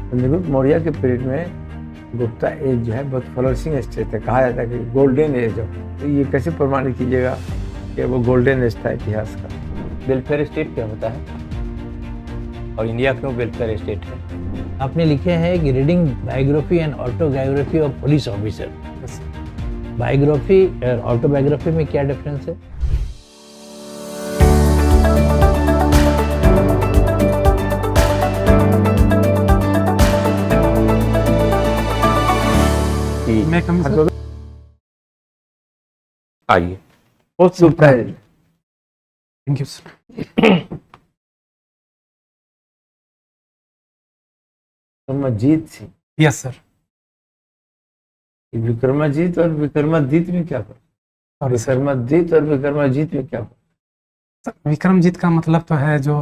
चंद्रगुप्त मौर्य के पीरियड में गुप्ता एज जो है बहुत फ्लोरिशिंग स्टेज था, कहा जाता है कि गोल्डन एज हो। तो ये कैसे प्रमाणित कीजिएगा कि वो गोल्डन एज था इतिहास का? वेलफेयर स्टेट क्या होता है और इंडिया क्यों वेलफेयर स्टेट है? आपने लिखे हैं कि reading biography and autobiography of police officer. Biography और ऑटोबायोग्राफी में क्या डिफरेंस है? मैं कम से आइए। बहुत surprise. Thank you sir. Vikramajit थी। Yes sir. विक्रमाजीत और विक्रमादित्य में क्या फर्क? विक्रमादित्य और विक्रमाजीत में क्या फर्क? विक्रमजीत का मतलब तो है जो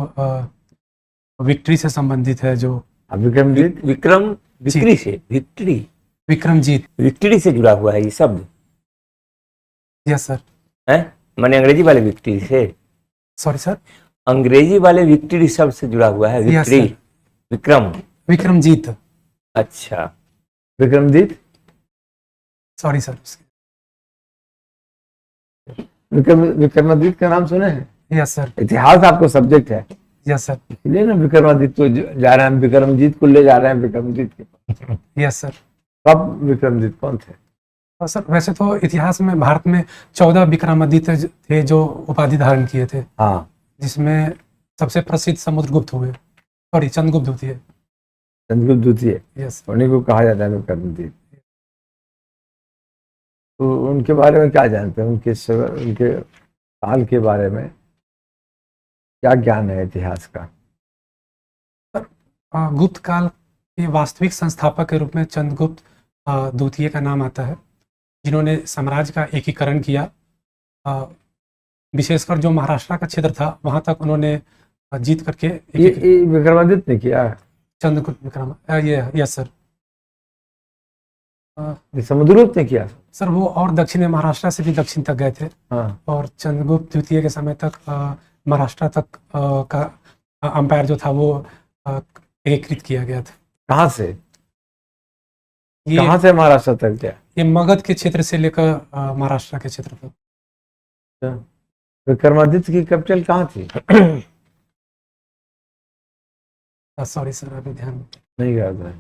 विक्ट्री से संबंधित है, जो विक्रमजीत विक्रम विक्ट्री से विक्ट्री विक्रमजीत। विक्ट्री से जुड़ा हुआ है ये शब्द यस सर। है, माने अंग्रेजी वाले विक्ट्री से। Sorry sir. अंग्रेजी वाले विक्ट्री शब्द से जुड़ा हुआ है Yes, victory. sir. Vikram. Vikramjit. अच्छा, विक्रमजीत। Sorry sir. विक्रमादित्य का नाम सुने हैं? Yes sir. इतिहास आपको सब्जेक्ट है, यस सर। इसलिए ना विक्रमादित्य को जा रहे हैं, विक्रमजीत को ले जा रहे हैं विक्रमजीत के पास। Yes sir. कब विक्रमजीत कौन थे? और सर वैसे तो इतिहास में भारत में 14 विक्रमादित्य थे जो उपाधि धारण किए थे, हाँ, जिसमें सबसे प्रसिद्ध समुद्रगुप्त हुए, सॉरी चंद्रगुप्त द्वितीय। चंद्रगुप्त द्वितीय, यस। उन्हीं को कहा जाता है विक्रमजीत। तो उनके बारे में क्या जानते हैं? उनके काल के बारे में क्या ज्ञान है इतिहास का? गुप्त काल के वास्तविक संस्थापक के रूप में चंद्रगुप्त द्वितीय का नाम आता है, जिन्होंने साम्राज्य का एकीकरण किया। विशेषकर जो महाराष्ट्र का क्षेत्र था वहां तक उन्होंने जीत करके ये विक्रमादित्य ने किया? चंद्रगुप्त विक्रम ये यस सर। समुद्रगुप्त ने किया? सर वो और दक्षिण में महाराष्ट्र से भी दक्षिण तक गए थे। हाँ। और चंद्रगुप्त द्वितीय के समय तक महाराष्ट्र तक का अंपायर जो था वो एकीकृत किया गया था। कहाँ से? कहाँ से महाराष्ट्र तक गया? ये मगध के क्षेत्र से लेकर महाराष्ट्र के क्षेत्र तक। विक्रमादित्य की कैपिटल कहाँ थी? सॉरी सर, अभी ध्यान नहीं याद है।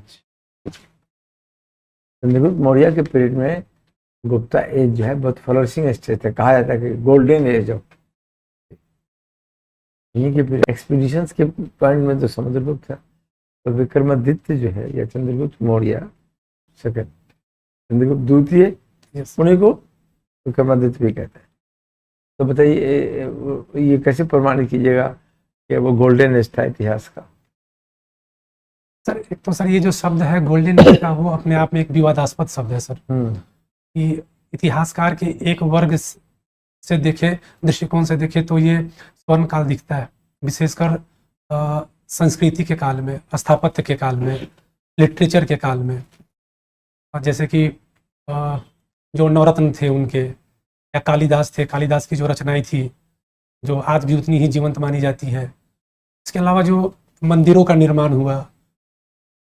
चंद्रगुप्त मौर्य के पीरियड में गुप्ता एज जो है बहुत फ्लोरिशिंग स्टेज था, कहा जाता है कि गोल्डन एज हो। इन्हीं के पीरियड एक्सपीडिशंस के पॉइंट में तो समुद्रगुप्त था, तो विक्रमादित्य जो है या चंद्रगुप्त मौर्य सेकंड, चंद्रगुप्त द्वितीय, उन्हीं को विक्रमादित्य भी कहते हैं। तो बताइए ये कैसे प्रमाणित कीजिएगा कि वो गोल्डन एज था इतिहास का? सर एक तो सर ये जो शब्द है गोल्डन एज का, वो अपने आप में एक विवादास्पद शब्द है सर। कि इतिहासकार के एक वर्ग से देखे, दृष्टिकोण से देखे तो ये स्वर्ण काल दिखता है, विशेषकर संस्कृति के काल में, स्थापत्य के काल में, लिटरेचर के काल में। जैसे कि जो नवरत्न थे उनके, या कालिदास थे, कालिदास की जो रचनाएं थी जो आज भी उतनी ही जीवंत मानी जाती है। इसके अलावा जो मंदिरों का निर्माण हुआ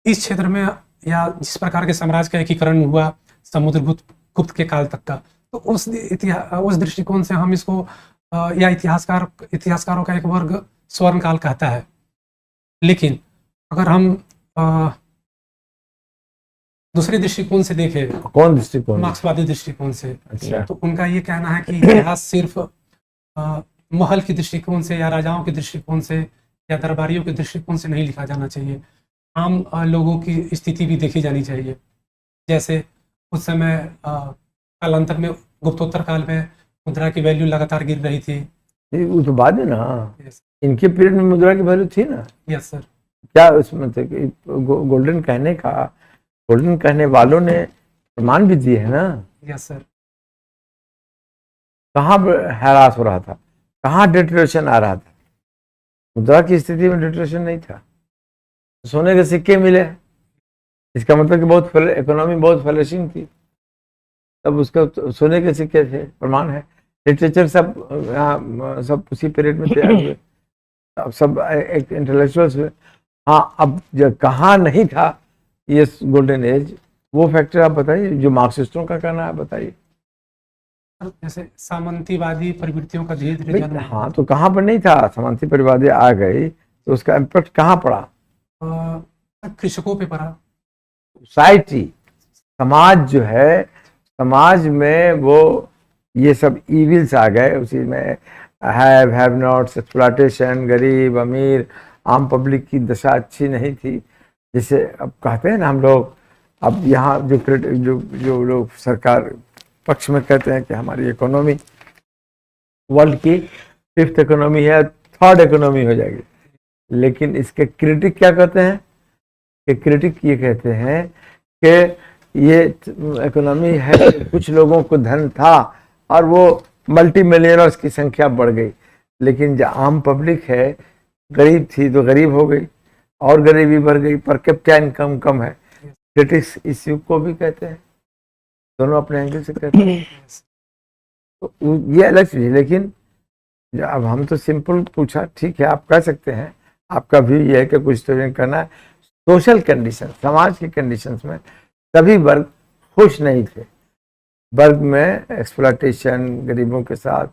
इस क्षेत्र में, या जिस प्रकार के साम्राज्य का एकीकरण हुआ समुद्रगुप्त के काल तक का, तो उस दृष्टिकोण से हम इसको या इतिहासकारों का एक वर्ग स्वर्ण काल कहता है। लेकिन अगर हम दूसरे दृष्टिकोण से देखें, कौन दृष्टिकोण? मार्क्सवादी दृष्टिकोण से। अच्छा। तो उनका ये कहना है कि इतिहास सिर्फ महल के दृष्टिकोण से या राजाओं के दृष्टिकोण से या दरबारियों के दृष्टिकोण से नहीं लिखा जाना चाहिए, आम लोगों की स्थिति भी देखी जानी चाहिए। जैसे उस समय कालांतर में गुप्तोत्तर काल में मुद्रा की वैल्यू लगातार गिर रही थी। वो तो बाद में ना, इनके पीरियड में मुद्रा की वैल्यू थी ना। Yes sir. क्या उसमें थे कि गोल्डन कहने का, गोल्डन कहने वालों ने प्रमाण भी दिए है ना। Yes sir. कहाँ हैरास हो रहा था, कहाँ डिटरेशन आ रहा था? मुद्रा की स्थिति में डिटरेशन नहीं था। सोने के सिक्के मिले, इसका मतलब कि बहुत इकोनॉमी बहुत फ्लरिशिंग थी, तब उसका सोने के सिक्के थे, प्रमाण है। लिटरेचर सब उसी पीरियड में तैयार हुए, अब सब एक इंटेलेक्चुअल्स हुए। हाँ, अब जब कहाँ नहीं था ये गोल्डन एज, वो फैक्टर आप बताइए जो मार्क्सिस्टों का कहना है, बताइए। जैसे सामंतीवादी प्रवृत्तियों का धीरे धीरे भाई, जन्म हाँ, तो कहाँ पर नहीं था, सामंती परिवादी आ गई तो उसका इम्पैक्ट कहाँ पड़ा? कृषकों पे पड़ा। सोसाइटी, समाज जो है, समाज में वो ये सब इविल्स आ गए, उसी में हैव नॉट्स, एक्सप्लॉयटेशन, गरीब अमीर, आम पब्लिक की दशा अच्छी नहीं थी। जैसे अब कहते हैं ना हम लोग, अब यहाँ जो लोग सरकार पक्ष में कहते हैं कि हमारी इकोनॉमी वर्ल्ड की 5th इकोनॉमी है, 3rd इकोनॉमी हो जाएगी, लेकिन इसके क्रिटिक क्या कहते हैं कि क्रिटिक ये कहते हैं कि ये इकोनॉमी है, कुछ लोगों को धन था और वो मल्टी मिलियनर्स की संख्या बढ़ गई, लेकिन जो आम पब्लिक है, गरीब थी तो गरीब हो गई और गरीबी बढ़ गई, पर कैपिटा इनकम कम है। क्रिटिक्स इस युग को भी कहते हैं, दोनों अपने एंगल से कहते हैं। तो ये अलग चीज है, लेकिन अब हम तो सिंपल पूछा, ठीक है आप कह सकते हैं, आपका व्यू ये है कि कुछ स्टूडेंट करना है। सोशल कंडीशन, समाज के कंडीशंस में सभी वर्ग खुश नहीं थे। वर्ग में एक्सप्लॉयटेशन, गरीबों के साथ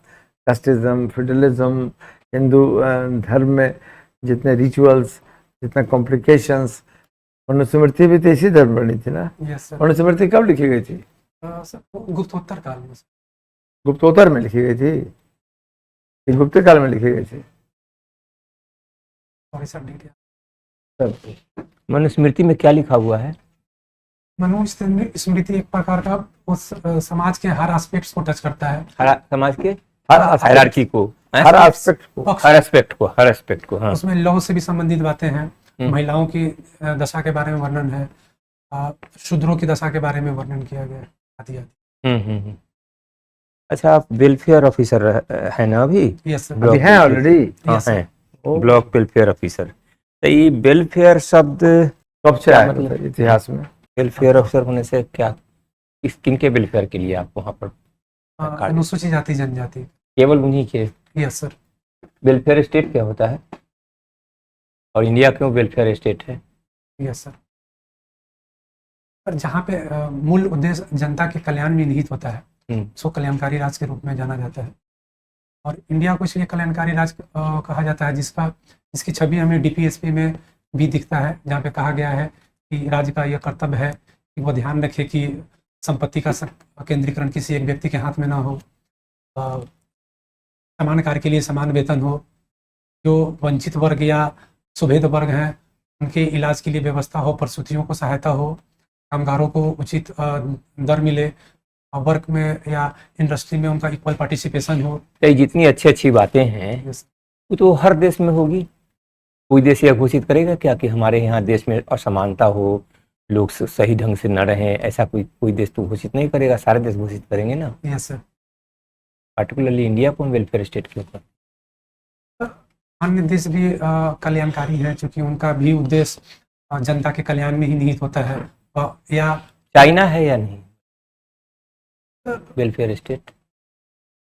कास्टिज्म, फ्यूडलिज्म, हिंदू धर्म में जितने रिचुअल्स, जितने कॉम्प्लिकेशंस, मनुस्मृति भी तो इसी धर्म बनी थी ना। Yes sir. मनुस्मृति कब लिखी गई थी? सर गुप्तोत्तर काल में। गुप्तोत्तर में लिखी गई थी, ये गुप्त काल में लिखी गई थी। Sorry sir, detail. मनुस्मृति में क्या लिखा हुआ है? मनुस्मृति एक प्रकार का उस समाज के हर एस्पेक्ट्स को टच करता है। समाज के हर हायरार्की को, हर एस्पेक्ट को, हर एस्पेक्ट को, हाँ। उसमें लॉ से भी संबंधित बातें हैं, हम्म। महिलाओं की दशा के बारे में वर्णन है, शूद्रों की दशा के बारे में वर्णन किया गया है, आदि आदि। अच्छा, आप वेलफेयर ऑफिसर है ना अभी? Yes sir. ब्लॉक अभी हैं ऑलरेडी। हाँ Yes, sir. हैं, ब्लॉक वेलफेयर ऑफिसर। तो ये वेलफेयर शब्द कब से क्या आया मतलब? मतलब इतिहास में? वेलफेयर ऑफिसर होने से क्या, किनके वेलफेयर के लिए आप वहाँ पर कार्य? अनुसूचित जाति जनजाति। केवल उन्हीं के? Yes sir. वेलफेयर स्टेट क्या होता है और इंडिया क्यों वेलफेयर स्टेट है? Yes sir. पर जहाँ पे मूल उद्देश्य जनता के कल्याण में निहित होता है, उसको कल्याणकारी राज्य के रूप में जाना जाता है। और इंडिया को इसलिए कल्याणकारी राज्य कहा जाता है जिसकी छवि हमें डीपीएसपी में भी दिखता है, जहाँ पे कहा गया है कि राज्य का यह कर्तव्य है कि वो ध्यान रखे कि संपत्ति का केंद्रीकरण किसी एक व्यक्ति के हाथ में ना हो, समान कार्य के लिए समान वेतन हो, जो वंचित वर्ग या सुभेद वर्ग हैं उनके इलाज के लिए व्यवस्था हो, प्रसूतियों को सहायता हो, कामगारों को उचित दर मिले, वर्क में या इंडस्ट्री में उनका इक्वल पार्टिसिपेशन हो। तो ये जितनी अच्छी अच्छी बातें हैं वो तो हर देश में होगी। कोई देश यह घोषित करेगा क्या कि हमारे यहाँ देश में असमानता हो, लोग सही ढंग से न रहें? ऐसा कोई देश तो घोषित नहीं करेगा, सारे देश घोषित करेंगे ना। Yes sir. पार्टिकुलरली इंडिया को वेलफेयर स्टेट के ऊपर अन्य देश भी कल्याणकारी है, क्योंकि उनका भी उद्देश्य जनता के कल्याण में ही निहित होता है। या चाइना है या नहीं वेलफेयर स्टेट?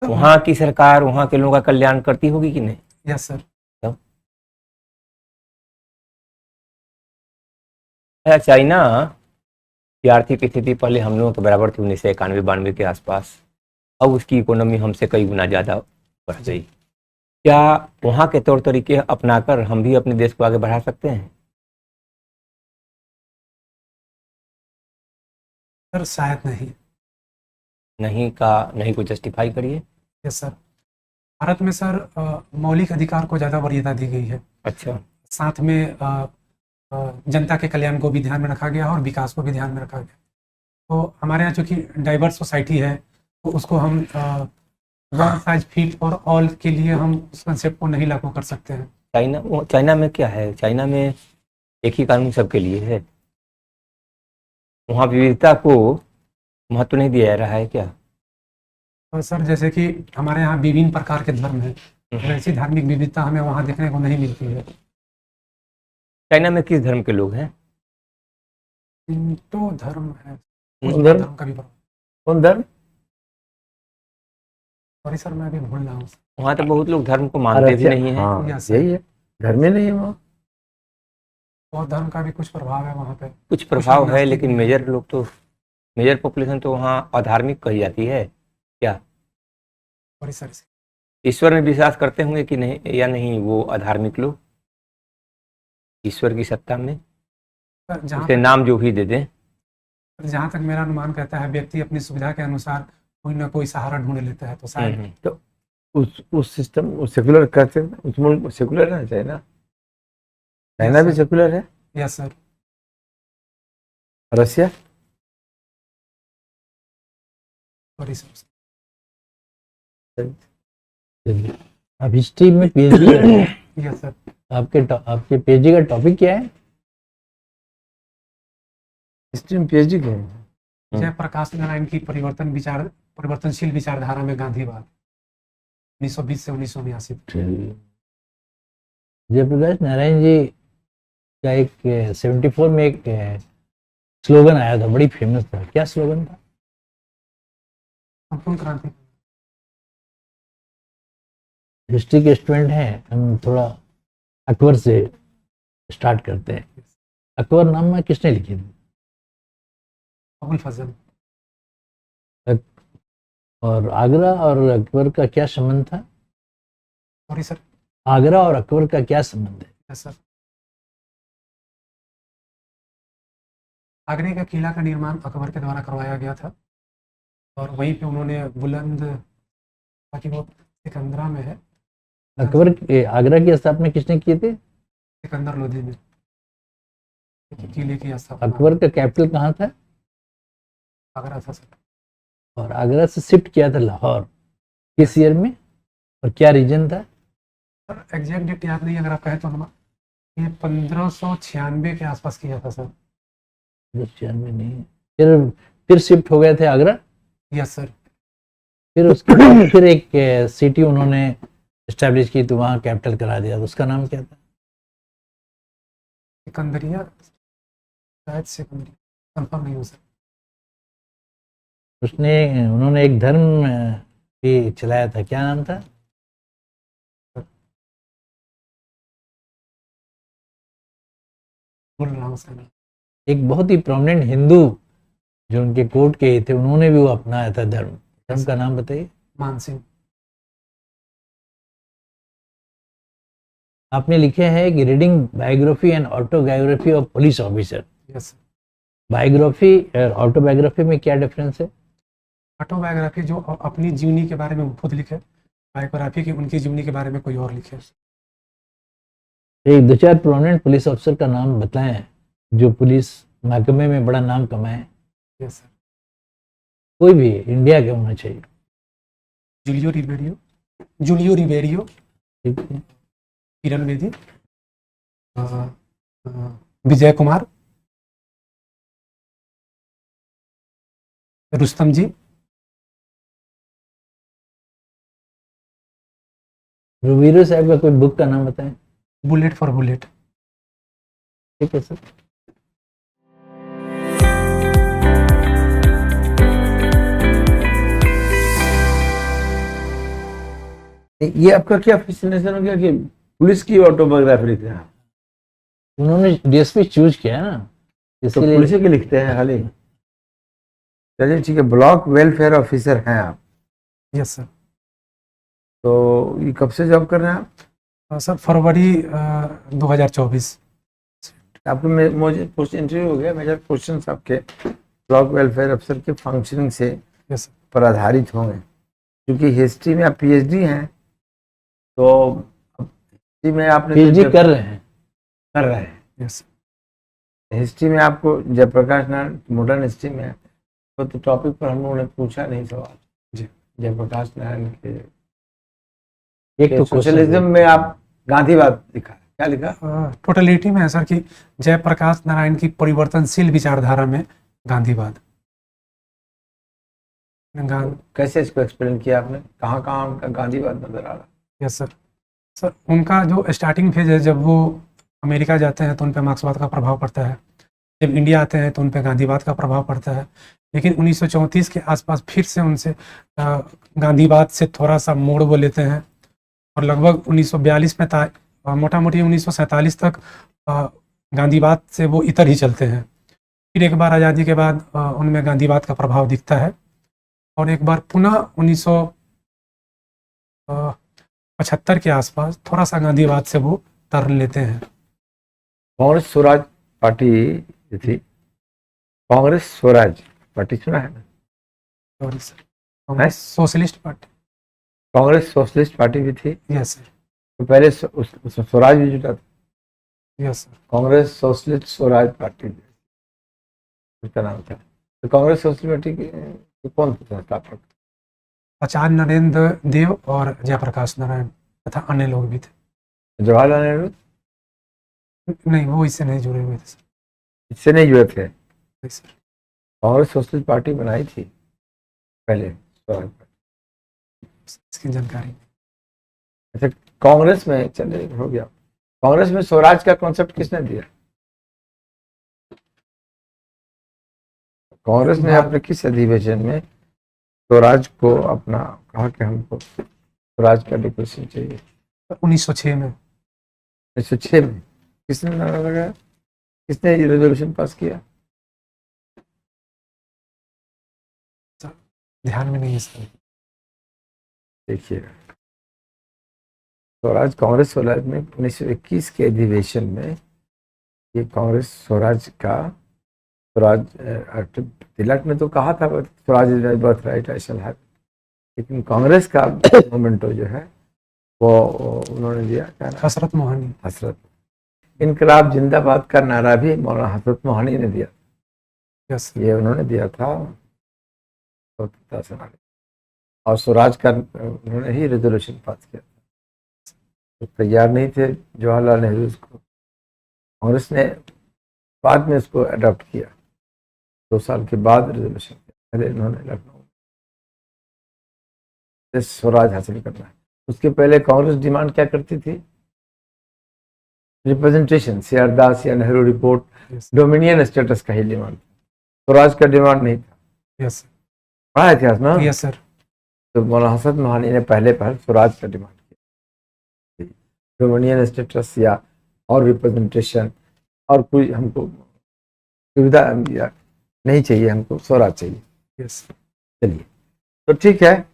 वहाँ की सरकार वहाँ के लोगों का कल्याण करती होगी कि नहीं? Yes sir. चाइना की आर्थिक स्थिति पहले हम लोगों के बराबर थी 1991-92 के आसपास, अब उसकी इकोनॉमी हमसे कई गुना ज़्यादा बढ़ गई। क्या वहाँ के तौर तरीके अपनाकर हम भी अपने देश को आगे बढ़ा सकते हैं? सर शायद नहीं। नहीं को जस्टिफाई करिए। Yes sir. भारत में सर मौलिक अधिकार को ज़्यादा वरीयता दी गई है। अच्छा। साथ में जनता के कल्याण को भी ध्यान में रखा गया और विकास को भी ध्यान में रखा गया। तो हमारे यहाँ चूँकि डाइवर्स सोसाइटी है, तो उसको हम one size fit for all के लिए हम उस कंसेप्ट को नहीं लागू कर सकते हैं। चाइना में क्या है? चाइना में एक ही कानून सबके लिए है, वहाँ विविधता को महत्व नहीं दिया जा रहा है क्या? तो सर जैसे कि हमारे यहाँ विभिन्न प्रकार के धर्म हैं, वैसी धार्मिक विविधता हमें वहाँ देखने को नहीं मिलती है। चाइना में किस धर्म के लोग हैं? तो धर्म है, धर्म का भी। कौन धर्म? सॉरी सर, मैं अभी भूल रहा हूँ। वहाँ तो बहुत लोग धर्म को मानते भी नहीं है। हाँ, यही है, धर्म ही नहीं है वहाँ। बौद्ध धर्म का भी कुछ प्रभाव है वहाँ पे। कुछ प्रभाव है, नास्तिक लेकिन भी मेजर लोग तो, मेजर पॉपुलेशन तो वहाँ अधार्मिक कही जाती है। क्या बड़ी सारी ईश्वर में विश्वास करते होंगे कि नहीं, या नहीं वो अधार्मिक लोग ईश्वर की सत्ता में, जहाँ उसे नाम जो भी दे दें? जहाँ तक मेरा अनुमान कहता है, व्यक्ति अपनी सुविधा के अनुसार कोई ना कोई सहारा ढूंढ लेता है, तो शायद तो उस सिस्टम, उस सेकुलर कहते हैं, उस मुल्क सेकुलर रहना चाहिए ना। चाइना भी सेकुलर है, यस सर। रसिया। बड़ी सर। आप हिस्ट्री में पीएचडी कर रहे हैं। Yes sir. आपके पीएचडी का टॉपिक क्या है? हिस्ट्री में पीएचडी के हैं। जयप्रकाश नारायण की परिवर्तनशील विचारधारा में गांधीवाद, 1920 से 1979। जयप्रकाश नारायण जी का एक 74 में एक स्लोगन आया था, बड़ी फेमस था। क्या स्लोगन था? संपूर्ण क्रांति। हिस्ट्री के स्टूडेंट हैं, हम थोड़ा अकबर से स्टार्ट करते हैं। अकबर नाम किसने लिखी थी? अबुल फजल। और आगरा और अकबर का क्या संबंध था? Sorry sir. आगरा और अकबर का क्या संबंध है? Yes sir. आगरे का किला का निर्माण अकबर के द्वारा करवाया गया था, और वहीं पे उन्होंने बुलंद, ताकि वो सिकंदरा में है। अकबर आगरा की स्थापना किसने की थी? सिकंदर लोधी ने किले की स्थापना। अकबर का कैपिटल कहाँ था? आगरा था सर। और आगरा से शिफ्ट किया था लाहौर, किस ईयर में और क्या रीजन था? सर एग्जैक्ट डेट याद नहीं, अगर आप कहें तो हम ये 1596 के आसपास किया था सर। 1596 नहीं, फिर शिफ्ट हो गए थे आगरा। Yes sir. फिर उसके बाद फिर एक सिटी उन्होंने एस्टेब्लिश की, तो वहाँ कैपिटल करा दिया, तो उसका नाम क्या था? सिकंदरिया, शायद सिकंदरिया, कंफर्म नहीं हो सर। उन्होंने एक धर्म भी चलाया था, क्या नाम था? भूल रहा हूँ उसका नाम। एक बहुत ही प्रोमिनेंट हिंदू जो उनके कोर्ट के थे, उन्होंने भी वो अपनाया था धर्म का नाम बताइए। मान सिंह। आपने लिखे हैं कि reading biography and autobiography of police officer. Yes sir. Biography और ऑटोबायोग्राफी में क्या डिफरेंस है? ऑटोबायोग्राफी जो अपनी जीवनी के बारे में खुद लिखे, बायोग्राफी की उनकी जीवनी के बारे में कोई और लिखे। एक दो चार प्रोमिनेंट पुलिस ऑफिसर का नाम बताएं जो पुलिस महकमे में बड़ा नाम कमाए। Yes sir. कोई भी इंडिया के होना चाहिए। जूलियो रिबेरियो, ठीक है। किरण बेदी, विजय कुमार, रुस्तम जी, रुबीरो साहब का कोई बुक का नाम बताएं। Bullet for bullet. ठीक है सर। ये आपका क्या फैसिनेशन हो गया कि पुलिस की ऑटोबायोग्राफी लिखते हैं? उन्होंने डीएसपी चूज किया ना, तो इसलिए पुलिस के लिखते हैं खाली? चलिए ठीक है। ब्लॉक वेलफेयर ऑफिसर हैं आप? Yes sir. तो ये कब से जॉब कर रहे हैं आप? सर फरवरी 2024। आपको मुझे पोस्ट इंटरव्यू हो गया, मेजर क्वेश्चन आपके ब्लॉक वेलफेयर अफसर के फंक्शनिंग से यस पर आधारित होंगे। क्योंकि हिस्ट्री में आप पीएचडी हैं, तो हिस्ट्री में आपने पीएचडी कर रहे हैं। यस। हिस्ट्री में आपको जयप्रकाश नारायण मॉडर्न हिस्ट्री में है, तो टॉपिक पर हम लोगों ने पूछा नहीं सवाल जी। जयप्रकाश नारायण के एक तो सोशलिज्म में आप गांधीवाद लिखा है, क्या लिखा? टोटलिटी में है सर कि जयप्रकाश नारायण की परिवर्तनशील विचारधारा में गांधीवाद। कैसे इसको एक्सप्लेन किया आपने? कहाँ कहाँ उनका गांधीवाद नजर आ रहा? Yes sir. सर उनका जो स्टार्टिंग फेज है, जब वो अमेरिका जाते हैं तो उन पर मार्क्सवाद का प्रभाव पड़ता है, जब इंडिया आते हैं तो उन पर गांधीवाद का प्रभाव पड़ता है, लेकिन 1934 के आसपास फिर से उनसे गांधीवाद से थोड़ा सा मोड़ वो लेते हैं, और लगभग 1942 में मोटा मोटी 1947 तक गांधीवाद से वो इतर ही चलते हैं। फिर एक बार आज़ादी के बाद उनमें गांधीवाद का प्रभाव दिखता है और एक बार पुनः 1975 के आसपास थोड़ा सा गांधीवाद से वो तर लेते हैं। कांग्रेस स्वराज पार्टी जो थी, कांग्रेस स्वराज पार्टी सुना है ना? Congress socialist party. Congress socialist party भी थी, यस सर। तो पहले उसमें स्वराज भी जुटा था। Yes sir. Congress socialist Swaraj party उसका नाम था। तो कांग्रेस सोशलिस्ट पार्टी के कौन थे संस्थापक? आचार्य नरेंद्र देव और जयप्रकाश नारायण तथा अन्य लोग भी थे। जवाहरलाल नेहरू नहीं, वो इससे नहीं जुड़े हुए थे सर। इससे नहीं जुड़े थे। नहीं सर। कांग्रेस सोशलिस्ट पार्टी बनाई थी पहले स्वराज पार्टी। इसकी जानकारी नहीं। अच्छा, कांग्रेस में चले हो गया। कांग्रेस में स्वराज का कॉन्सेप्ट किसने दिया? कांग्रेस ने अपने किस अधिवेशन में स्वराज को अपना कहा कि हमको स्वराज का डिक्लेरेशन चाहिए? 1906 में। 1906 में किसने नारा लगाया? किसने ये रेजोल्यूशन पास किया? ध्यान में नहीं है सर। देखिएगा, स्वराज कांग्रेस स्वराज में 1921 के अधिवेशन में ये कांग्रेस स्वराज का स्वराज तिलक ने तो कहा था Swaraj is my birth right I shall have, लेकिन कांग्रेस का मोमेंटो जो है वो उन्होंने दिया क्या नाम? हसरत मोहनी। हसरत। इनकलाब जिंदाबाद का नारा भी मौलाना हसरत मोहानी ने दिया। यस। ये उन्होंने दिया था स्वतंत्रता सेनानी, और स्वराज का उन्होंने ही रेजोल्यूशन पास किया था। तो तैयार नहीं थे जवाहरलाल नेहरू उसको, कांग्रेस ने बाद में उसको अडॉप्ट किया। 2 साल के बाद रेजोल्यूशन किया, पहले इन्होंने लखनऊ में स्वराज हासिल करना है। उसके पहले कांग्रेस डिमांड क्या करती थी? रिप्रेजेंटेशन, सीआर दास या नेहरू रिपोर्ट, डोमिनियन स्टेटस का ही डिमांड था, स्वराज का डिमांड नहीं था। यस पढ़ा इतिहास ना? Yes sir. तो मौलाना हसरत मोहानी ने पहले स्वराज का डिमांड किया, डोमिनियन स्टेटस या और रिप्रेजेंटेशन और कोई हमको सुविधा नहीं चाहिए, हमको स्वराज चाहिए। यस। चलिए, तो ठीक है,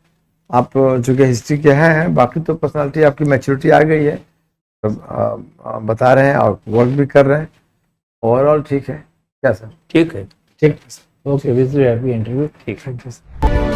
आप चूँकि हिस्ट्री के हैं, बाकी तो पर्सनालिटी आपकी मैच्योरिटी आ गई है, तो बता रहे हैं और वर्क भी कर रहे हैं, ओवरऑल ठीक है क्या सर? ठीक है। ठीक। Okay, wish you happy interview. ठीक है। Thank you sir.